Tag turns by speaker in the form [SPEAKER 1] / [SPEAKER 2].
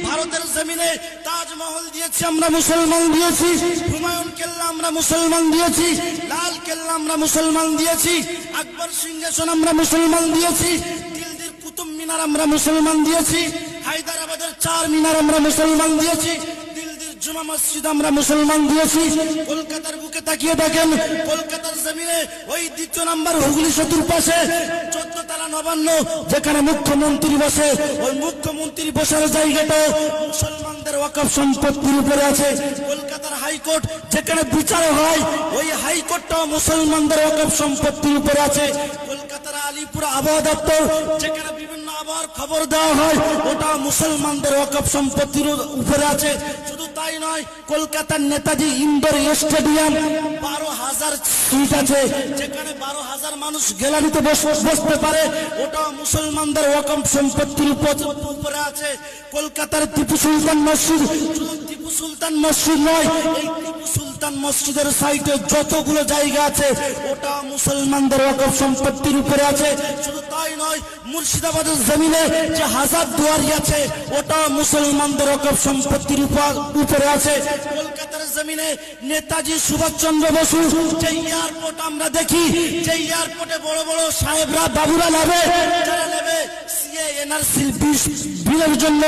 [SPEAKER 1] ভারতের জমিনে তাজমহল দিয়েছি আমরা মুসলমান দিয়েছি, হুমায়ুন কেল্লা আমরা মুসলমান দিয়েছি, লাল কেল্লা আমরা মুসলমান দিয়েছি, আকবর সিংহাসন আমরা মুসলমান দিয়েছি, দিল্লির কুতুব মিনার আমরা মুসলমান দিয়েছি, হায়দ্রাবাদের চার মিনার আমরা মুসলমান দিয়েছি, জুমা মসজিদ আমরা মুসলমান দিয়েছি। কলকাতার বুকে তাকিয়ে দেখেন, কলকাতার জমিনে ওই দ্বিতীয় নাম্বার হুগলি সেতুর পাশে 14 তলা নবান্ন, যেখানে মুখ্যমন্ত্রী বসে, ওই মুখ্যমন্ত্রী বসার জায়গাটা মুসলমানদের ওয়াকফ সম্পত্তির উপরে আছে। কলকাতার হাইকোর্ট যেখানে বিচার হয়, ওই হাইকোর্টটাও মুসলমানদের ওয়াকফ সম্পত্তির উপরে আছে। কলকাতার আলিপুর আবহাওয়া দপ্তর যেখানে বিভিন্ন আবহাওয়ার খবর দেওয়া হয়, ওটা মুসলমানদের ওয়াকফ সম্পত্তির উপরে আছে। শুধু তাই নয়, কলকাতার নেতাজি ইন্ডোর স্টেডিয়াম 12,000 সিট আছে, যেখানে 12,000 মানুষ গ্যালারিতে বসতে পারে, ওটা মুসলমানদের ওয়াকফ সম্পত্তির উপরে আছে। কলকাতার টিপু সুলতান মসজিদ শুধু টিপু সুলতান মসজিদ নয়, এই টিপু সুলতান মসজিদের সাইডে যতগুলো জায়গা আছে, ওটা মুসলমানদের ওয়াকফ সম্পত্তির উপরে আছে। শুধু তাই নয়, মুর্শিদাবাদের জমিনে যে হাজার দুয়ারি আছে, ওটা মুসলমানদের ওয়াকফ সম্পত্তির উপরে আছে। কলকাতার জমিনে নেতাজি সুভাষচন্দ্র বসু যে এয়ারপোর্ট আমরা দেখি, যে এয়ারপোর্টে বড় বড় সাহেবরা বাবুরা নেবে, যারা নেবে সিএ এনআরসি বিলের জন্য